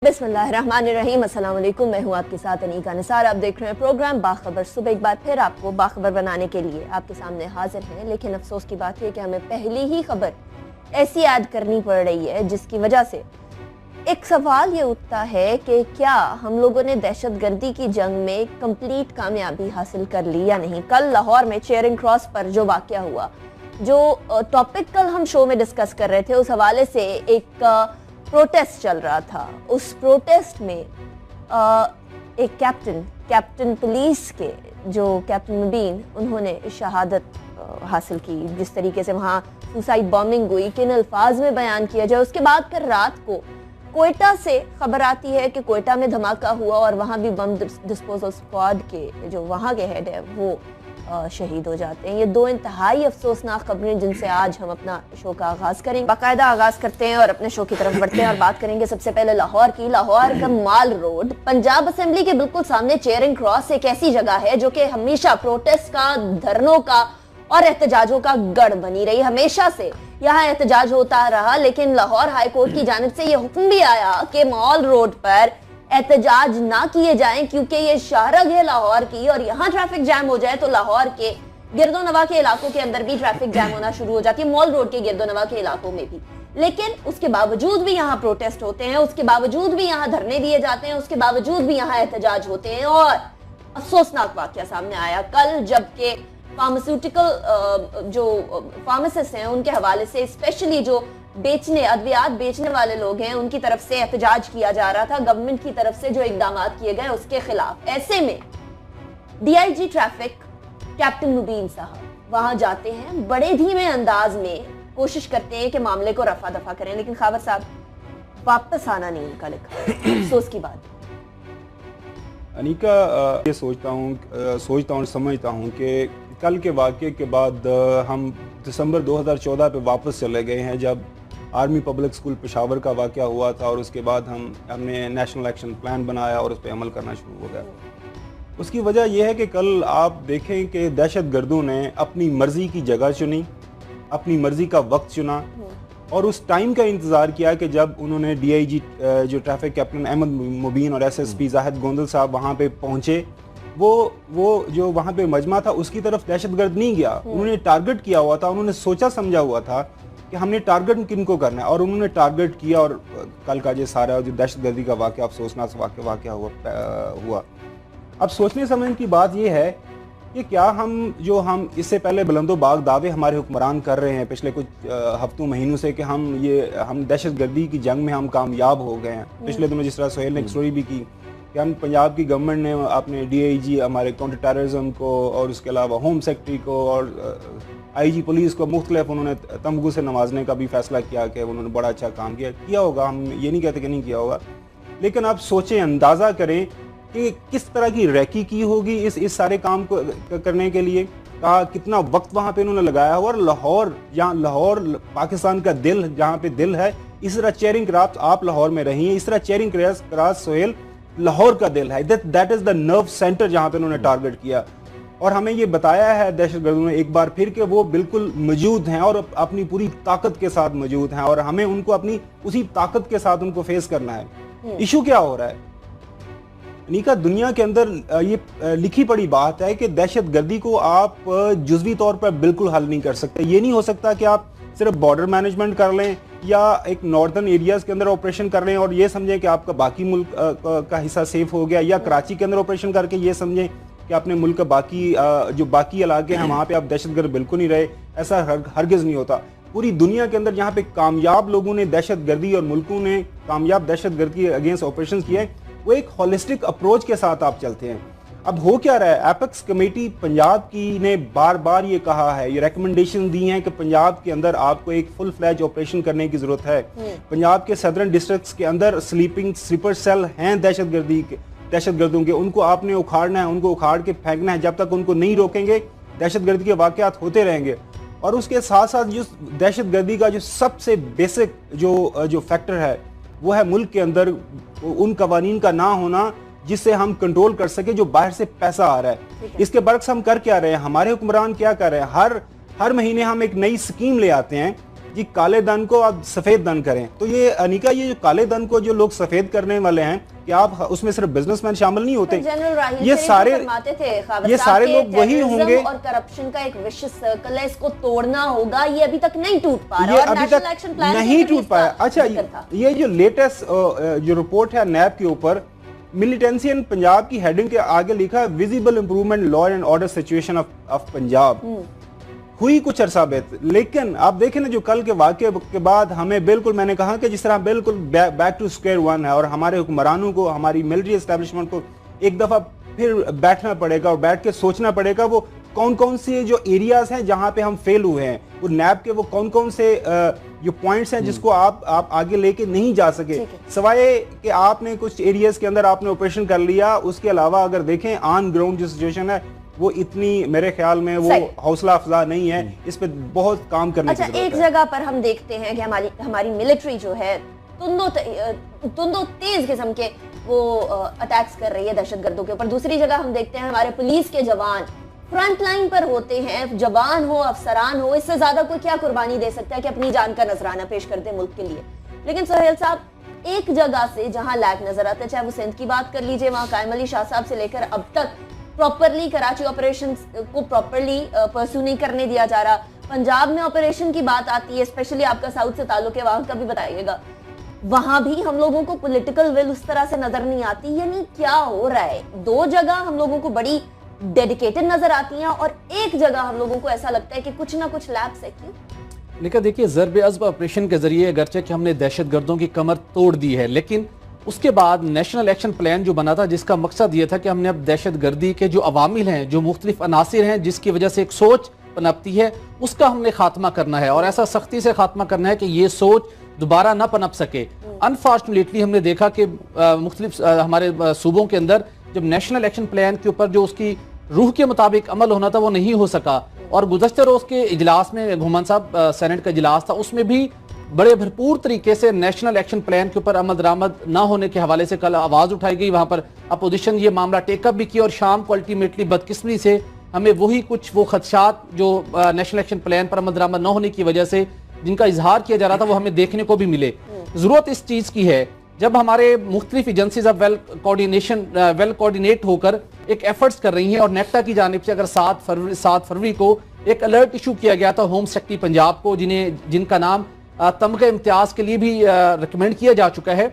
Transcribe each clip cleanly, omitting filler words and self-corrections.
बिस्मिल्लाहिर्रहमानिर्रहीम, अस्सलाम वालेकुम। मैं हूँ आपके साथ अनीका निसार। आप देख रहे हैं प्रोग्राम बाखबर। सुबह एक बार फिर आपको बाखबर बनाने के लिए आपके सामने हाजिर हैं। लेकिन अफसोस की बात है कि हमें पहली ही खबर ऐसी ऐड करनी पड़ रही है जिसकी वजह से एक सवाल ये उठता है कि क्या हम लोगों ने दहशतगर्दी की जंग में कंप्लीट कामयाबी हासिल कर ली या नहीं। कल लाहौर में चेयरिंग क्रॉस पर जो वाकया हुआ, जो टॉपिक कल हम शो में डिस्कस कर रहे थे, उस हवाले से एक प्रोटेस्ट चल रहा था। उस प्रोटेस्ट में एक कैप्टन पुलिस के जो कैप्टन मुबीन, उन्होंने शहादत हासिल की। जिस तरीके से वहाँ सुसाइड बॉम्बिंग हुई, किन अल्फाज में बयान किया जाए। उसके बाद फिर रात को कोयटा से खबर आती है कि कोयटा में धमाका हुआ और वहाँ भी बम डिस्पोजल स्क्वाड के जो वहाँ के हेड है वो शहीद हो जाते हैं। ये दो इंतहाई अफसोसनाक खबरें जिनसे आज हम अपना शो का आगाज करेंगे। बाकायदा आगाज करते हैं और अपने शो की तरफ बढ़ते हैं और बात करेंगे सबसे पहले लाहौर की। लाहौर का माल रोड, पंजाब असेंबली के बिल्कुल सामने चेयरिंग क्रॉस एक ऐसी जगह है जो कि हमेशा प्रोटेस्ट का, धरनों का और एहतजाजों का गढ़ बनी रही। हमेशा से यहाँ एहतजाज होता रहा, लेकिन लाहौर हाई कोर्ट की जानिब से यह हुक्म भी आया कि मॉल रोड पर एहतजाज ना किए जाएं क्योंकि ये शाहरग है लाहौर की और यहाँ ट्रैफिक जैम हो जाए तो लाहौर के गिरदोनवा के इलाकों के अंदर भी ट्रैफिक जैम होना शुरू हो जाती है, मॉल रोड के गिरदोनवा के इलाकों में भी। लेकिन उसके बावजूद भी यहाँ प्रोटेस्ट होते हैं, उसके बावजूद भी यहाँ धरने दिए जाते हैं, उसके बावजूद भी यहाँ एहतजाज होते हैं। और अफसोसनाक वाकया सामने आया कल, जबकि फार्मास्यूटिकल जो फार्मासिस्ट हैं उनके हवाले से, स्पेशली जो अद्वियात बेचने वाले लोग हैं, उनकी तरफ से एहतजाज किया जा रहा था गवर्नमेंट की तरफ से जो इकदाम किए गए उसके खिलाफ। ऐसे में डीआईजी ट्रैफिक कैप्टन मुबीन साहब वहां जाते हैं, बड़े धीमे अंदाज में कोशिश करते हैं कि मामले को रफा दफा करें, लेकिन खावर साहब वापस आना नहीं उनका लिखा। अफसोस की बात अनीका, ये सोचता हूँ समझता हूँ कि कल के वाक़े के बाद हम दिसंबर 2014 पे वापस चले गए हैं, जब आर्मी पब्लिक स्कूल पेशावर का वाक़या हुआ था और उसके बाद हमने नेशनल एक्शन प्लान बनाया और उस पर अमल करना शुरू हो गया। उसकी वजह यह है कि कल आप देखें कि दहशतगर्दों ने अपनी मर्ज़ी की जगह चुनी, अपनी मर्ज़ी का वक्त चुना और उस टाइम का इंतज़ार किया कि जब उन्होंने डीआईजी जो ट्रैफिक कैप्टन अहमद मुबीन और एसएसपी जाहिद गोंदल साहब वहाँ पे पहुँचे, वो जो वहाँ पे मजमा था उसकी तरफ दहशतगर्द नहीं गया। उन्होंने टारगेट किया हुआ था, उन्होंने सोचा समझा हुआ था कि हमने टारगेट किनको करना है और उन्होंने टारगेट किया। और कल का जो सारा जो दहशतगर्दी का वाक़या, अफसोसनाक वाक़या हुआ। अब सोचने समझने की बात यह है कि क्या हम इससे पहले बुलंदो बाग दावे हमारे हुक्मरान कर रहे हैं पिछले कुछ हफ्तों महीनों से कि हम दहशतगर्दी की जंग में हम कामयाब हो गए हैं। पिछले दिनों जिस तरह सोहेल ने एक स्टोरी भी की कि हम पंजाब की गवर्नमेंट ने अपने डीआईजी, हमारे काउंटर टेररिज्म को और उसके अलावा होम सेक्रेटरी को और आईजी पुलिस को मुख्तलिफ उन्होंने तमगू से नवाजने का भी फैसला किया कि उन्होंने बड़ा अच्छा काम किया होगा। हम ये नहीं कहते कि नहीं किया होगा, लेकिन आप सोचें, अंदाज़ा करें कि किस तरह की रैकी की होगी इस सारे काम को करने के लिए, कितना वक्त वहाँ पे उन्होंने लगाया हुआ। और लाहौर पाकिस्तान का दिल, जहाँ पे दिल है, इस तरह चेयरिंग क्रॉस आप लाहौर में रही हैं, इस तरह चेयरिंग क्रॉस सोहेल लाहौर का दिल है। That is the nerve centre जहाँ पे उन्होंने टारगेट किया। और हमें ये बताया है दहशतगर्दों ने एक बार फिर कि वो बिल्कुल मौजूद हैं और अपनी पूरी ताकत के साथ मौजूद हैं और हमें उनको अपनी उसी ताकत के साथ उनको फेस करना है। इशू क्या हो रहा है अनीका, दुनिया के अंदर ये लिखी पड़ी बात है कि दहशतगर्दी को आप जुज़वी तौर पर बिल्कुल हल नहीं कर सकते। ये नहीं हो सकता कि आप सिर्फ बॉर्डर मैनेजमेंट कर लें या एक नॉर्दर्न एरियाज के अंदर ऑपरेशन कर लें और ये समझें कि आपका बाकी मुल्क का हिस्सा सेफ हो गया, या कराची के अंदर ऑपरेशन करके ये समझें कि अपने मुल्क का जो बाकी इलाके हैं वहाँ पे आप दहशतगर्द बिल्कुल नहीं रहे। ऐसा हरगिज़ नहीं होता। पूरी दुनिया के अंदर जहाँ पे कामयाब लोगों ने दहशतगर्दी और मुल्कों ने कामयाब दहशतगर्दी के अगेंस्ट ऑपरेशन किए, वो एक होलिस्टिक अप्रोच के साथ आप चलते हैं। अब हो क्या रहा है, एपेक्स कमेटी पंजाब की ने बार बार ये कहा है, ये रिकमेंडेशन दी हैं कि पंजाब के अंदर आपको एक फुल फ्लैज ऑपरेशन करने की जरूरत है। पंजाब के सदर्न डिस्ट्रिक्ट्स के अंदर स्लीपर सेल हैं दहशतगर्दों के, उनको आपने उखाड़ना है, उनको उखाड़ के फेंकना है। जब तक उनको नहीं रोकेंगे दहशतगर्दी के वाकयात होते रहेंगे। और उसके साथ साथ जो दहशतगर्दी का जो सबसे बेसिक जो फैक्टर है वो है मुल्क के अंदर उन कवानीन का ना होना जिससे हम कंट्रोल कर सके जो बाहर से पैसा आ रहा है। इसके बरक्स हम कर क्या रहे हैं, हमारे हुक्मरान क्या कर रहे हैं, हर महीने हम एक नई स्कीम ले आते हैं जी काले धन को आप सफेद धन करें। तो ये अनिका, ये जो काले धन को जो लोग सफेद करने वाले हैं, क्या आप उसमें सिर्फ बिजनेसमैन शामिल नहीं होते? ये सारे लोग वही होंगे। और करप्शन का एक विशिष्ट सर्कल है, इसको तोड़ना होगा। ये अभी तक नहीं टूट पा रहा, ये अभी तक नहीं टूट पाया। अच्छा, ये जो लेटेस्ट जो रिपोर्ट है नैब के ऊपर, मिलिटेंसी इन पंजाब की हेडिंग के आगे लिखा है visible improvement law and order situation of Punjab. हुई कुछ अरसा बेहतर, लेकिन आप देखें ना जो कल के वाक़े के बाद हमें बिल्कुल, मैंने कहा कि जिस तरह बिल्कुल बैक टू स्क्वायर वन है, और हमारे हुक्मरानों को, हमारी मिलिट्री एस्टेब्लिशमेंट को एक दफा फिर बैठना पड़ेगा और बैठ के सोचना पड़ेगा वो कौन कौन से जो एरियाज हैं जहां पे हम फेल हुए हैं, वो नैब के वो कौन कौन से जो पॉइंट्स हैं जिसको आप आगे लेके नहीं जा सके, सवाए कि आपने कुछ एरियाज के अंदर आपने ऑपरेशन कर लिया। उसके अलावा अगर देखें ऑन ग्राउंड जो सिचुएशन है वो इतनी मेरे ख्याल में वो हौसला अफजा नहीं है, इस पे बहुत काम करने की जरूरत है। एक जगह पर हम देखते हैं कि हमारी मिलिट्री जो है तुंदो तेज किस्म के वो अटैक्स कर रही है दहशतगर्दों के ऊपर। दूसरी जगह हम देखते हैं हमारे पुलिस के जवान फ्रंट लाइन पर होते हैं, जवान हो अफसरान हो, इससे ज्यादा कोई क्या कुर्बानी दे सकता है कि अपनी जान का नजराना पेश कर दे मुल्क के लिए। लेकिन सोहेल साहब, एक जगह से जहां लैग नजर आता है, चाहे वो सिंध की बात कर लीजिए, वहां कायम अली शाह साहब से लेकर अब तक प्रॉपरली कराची ऑपरेशन को प्रॉपरली परस्यू नहीं करने दिया जा रहा। पंजाब में ऑपरेशन की बात आती है, स्पेशली आपका साउथ से ताल्लुक है, वहां का भी बताइएगा, वहां भी हम लोगों को पॉलिटिकल विल उस तरह से नजर नहीं आती। यानी क्या हो रहा है? दो जगह हम लोगों को बड़ी डेडिकेटेड नजर आती हैं और एक जगह हम लोगों को ऐसा लगता है कि कुछ ना कुछ लैप्स है। क्यों? लेकिन देखिए, ज़र्ब-ए-अज़्ब ऑपरेशन के जरिए अगरचे कि हमने दहशतगर्दों की कमर तोड़ दी है, लेकिन उसके बाद नेशनल एक्शन प्लान जो बना था, जिसका मकसद ये था कि हमने अब दहशतगर्दी के जो अवामिल हैं, जो मुख्तलिफ अनासिर हैं जिसकी वजह से एक सोच पनपती है, उसका हमने खात्मा करना है और ऐसा सख्ती से खात्मा करना है कि ये सोच दोबारा ना पनप सके। अनफॉर्चुनेटली हमने देखा कि मुख्तलिफ हमारे सूबों के अंदर जब नेशनल एक्शन प्लान के ऊपर जो उसकी रूह के मुताबिक अमल होना था वो नहीं हो सका। और गुज़श्ते रोज़ के इजलास में घुमान साहब सेनेट का इजलास था, उसमें भी बड़े भरपूर तरीके से नेशनल एक्शन प्लान के ऊपर अमल दरामद ना होने के हवाले से कल आवाज़ उठाई गई। वहाँ पर अपोजिशन ये मामला टेकअप भी किया और शाम को अल्टीमेटली बदकिस्मती से हमें वही कुछ वो खदशात जो नेशनल एक्शन प्लान पर अमल दरामद न होने की वजह से जिनका इजहार किया जा रहा था वो हमें देखने को भी मिले। ज़रूरत इस चीज़ की है, जब हमारे मुख्तलिफ एजेंसीज अब वेल कोऑर्डिनेट होकर एक एफर्ट्स कर रही हैं और नेक्टा की जानिब से अगर 7 फरवरी को एक अलर्ट इशू किया गया था होम सेक्रेटरी पंजाब को, जिनका नाम तमगा इम्तियाज के लिए भी रिकमेंड किया जा चुका है।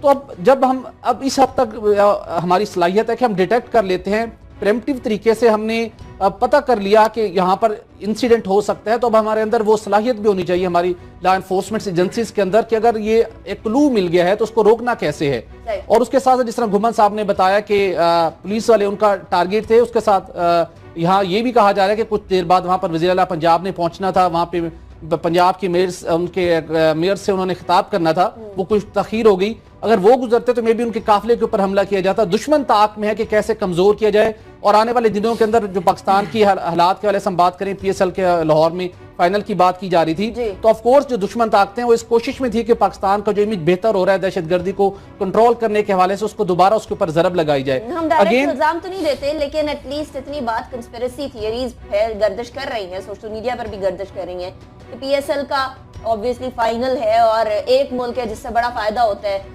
तो अब जब हम अब इस हद तक हमारी सलाहियत है कि हम डिटेक्ट कर लेते हैं, प्रेम्प्टिव तरीके से हमने पता कर लिया कि यहाँ पर इंसिडेंट हो सकता है, तो अब हमारे अंदर वो सलाहियत भी होनी चाहिए हमारी लॉ एनफोर्समेंट एजेंसीज के अंदर कि अगर ये एक क्लू मिल गया है तो उसको रोकना कैसे है। और उसके साथ जिस तरह घुमन साहब ने बताया कि पुलिस वाले उनका टारगेट थे, उसके साथ यहाँ ये भी कहा जा रहा है कि कुछ देर बाद वहाँ पर वज़ीर आला पंजाब ने पहुँचना था, वहाँ पे पंजाब की मेयर से उन्होंने खिताब करना था, वो कुछ तखीर हो गई। अगर वो गुजरते तो मे भी उनके काफिले के ऊपर हमला किया जाता। दुश्मन ताक में है कि कैसे कमजोर किया जाए। और आने वाले दिनों के अंदर जो पाकिस्तान की हालात के वाले से हम बात करें, PSL के लाहौर में फाइनल की बात की जा रही थी, तो ऑफ कोर्स जो दुश्मन ताकतें वो इस कोशिश में थी कि पाकिस्तान का जो इमेज बेहतर हो रहा है दहशतगर्दी को कंट्रोल करने के हवाले से उसको दोबारा उसके ऊपर जरब लगाई जाए। हम डायरेक्ट इल्जाम तो नहीं देते, लेकिन एटलीस्ट इतनी बात कंस्पिरेसी थियरीज गर्दिश कर रही हैं, सोशल मीडिया पर भी गर्दिश कर रही हैं कि PSL का ऑब्वियसली फाइनल है और एक मुल्क है जिससे बड़ा फायदा होता है।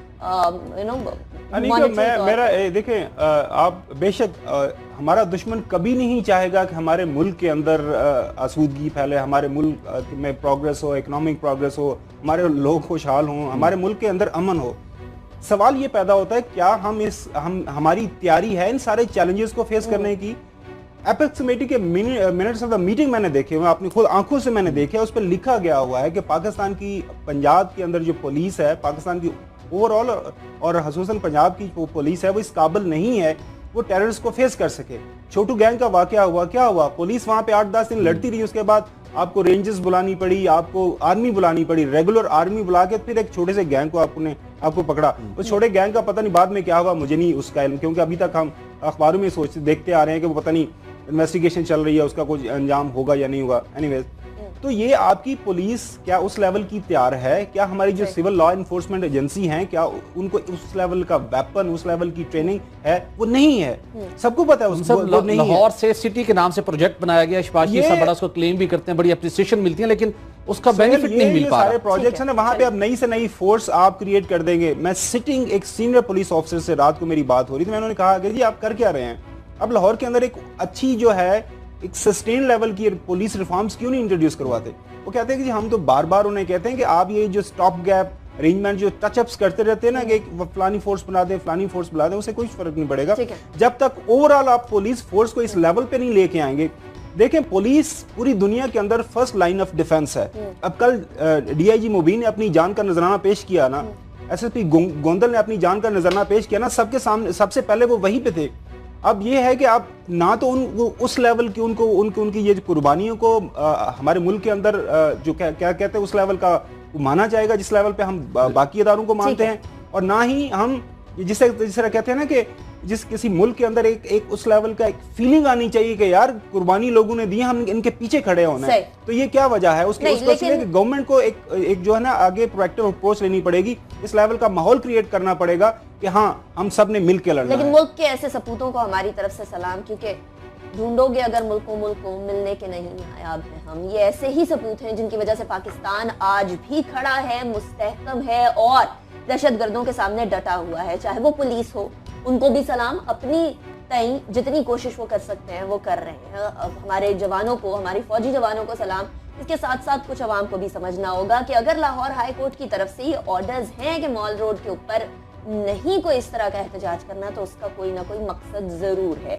मेरा देखें, आप बेशक हमारा दुश्मन कभी नहीं चाहेगा कि हमारे मुल्क के अंदर आसूदगी फैले, हमारे मुल्क में प्रोग्रेस हो, इकोनॉमिक प्रोग्रेस हो, हमारे लोग खुशहाल हों, हमारे मुल्क के अंदर अमन हो। सवाल ये पैदा होता है क्या हमारी तैयारी है इन सारे चैलेंजेस को फेस करने की। एपेक्स कमेटी के मिनट्स ऑफ द मीटिंग मैंने देखे हुए, अपनी खुद आंखों से मैंने देखे, उस पर लिखा गया हुआ है कि पाकिस्तान की पंजाब के अंदर जो पुलिस है, पाकिस्तान की ओवरऑल और खसूसन पंजाब की जो पुलिस है वो इस काबिल नहीं है वो टेररिस्ट को फेस कर सके। छोटू गैंग का वाकया हुआ, क्या हुआ, पुलिस वहां पे 8-10 दिन लड़ती रही, उसके बाद आपको रेंजर्स बुलानी पड़ी, आपको आर्मी बुलानी पड़ी, रेगुलर आर्मी बुला के फिर एक छोटे से गैंग को आपको पकड़ा। उस छोटे गैंग का पता नहीं बाद में क्या हुआ, मुझे नहीं उसका इल्म, क्योंकि अभी तक हम अखबारों में देखते आ रहे हैं कि वो पता नहीं इन्वेस्टिगेशन चल रही है, उसका कुछ अंजाम होगा या नहीं होगा। एनीवेज, तो ये आपकी पुलिस क्या उस लेवल की तैयार है? क्या हमारी जो सिविल लॉ एनफोर्समेंट एजेंसी हैं, क्या उनको उस लेवल का वेपन, उस लेवल की ट्रेनिंग है? वो नहीं है, सबको पता है उसको नहीं है। लाहौर सेफ सिटी के नाम से प्रोजेक्ट बनाया गया, शहबाज साहब बड़ा उसको क्लेम भी करते हैं, बड़ी अप्रिसिएशन मिलती है, लेकिन उसका बेनिफिट नहीं मिल पा रहा। सारे प्रोजेक्ट्स हैं ना, वहां पे अब नई से नई फोर्स आप क्रिएट कर देंगे। मैं सिटिंग एक सीनियर पुलिस ऑफिसर से रात को मेरी बात हो रही थी, मैंने कहा कि जी आप कर क्या रहे हैं? अब लाहौर के अंदर एक अच्छी जो है एक सस्टेन लेवल की पुलिस रिफॉर्म्स क्यों नहीं इंट्रोड्यूस करवाते? वो कहते हैं कि जी हम तो बार बार उन्हें कहते हैं कि आप ये जो स्टॉप गैप अरेंजमेंट जो टचअप्स करते रहते हैं ना कि फलानी फोर्स बना दें, फलानी फोर्स बना दें, उससे कोई फर्क नहीं पड़ेगा जब तक ओवरऑल आप पुलिस फोर्स को इस लेवल पे नहीं लेके आएंगे। देखें, पुलिस पूरी दुनिया के अंदर फर्स्ट लाइन ऑफ डिफेंस है। अब कल डीआईजी मुबीन ने अपनी जान का नजराना पेश किया ना, एसएसपी गोंदल ने अपनी जान का नजराना पेश किया ना, सबके सामने सबसे पहले वो वहीं पे थे। अब ये है कि आप ना तो उस लेवल की उनकी ये कुर्बानियों को हमारे मुल्क के अंदर जो क्या कहते हैं उस लेवल का माना जाएगा जिस लेवल पे हम बाकी इदारों को मानते हैं, और ना ही हम जिस तरह कहते हैं ना कि जिस किसी मुल्क के अंदर एक उस लेवल का एक फीलिंग आनी चाहिए कि यार कुर्बानी लोगों ने दी, हम इनके पीछे खड़े होना है। तो ये क्या वजह है उसके गवर्नमेंट को एक जो है ना आगे प्रोएक्टिव अप्रोच लेनी पड़ेगी, इस लेवल का माहौल क्रिएट करना पड़ेगा कि हाँ हम सब ने मिलकर लड़ना है। लेकिन मुल्क के ऐसे सपूतों को हमारी तरफ से सलाम, क्योंकि ढूंढोगे अगर मुल्क को मिलने के नहीं नायाब है हम। ये ऐसे ही सपूत हैं जिनकी वजह से पाकिस्तान आज भी खड़ा है, मुस्तहकम है और दहशतगर्दों के सामने डटा हुआ है। चाहे वो पुलिस हो, उनको भी सलाम, अपनी तई जितनी कोशिश वो कर सकते हैं वो कर रहे हैं। अब हमारे जवानों को, हमारी फौजी जवानों को सलाम। इसके साथ साथ कुछ अवाम को भी समझना होगा कि अगर लाहौर हाई कोर्ट की तरफ से ये ऑर्डर्स हैं कि मॉल रोड के ऊपर नहीं कोई इस तरह का एहतजाज करना, तो उसका कोई ना कोई मकसद जरूर है।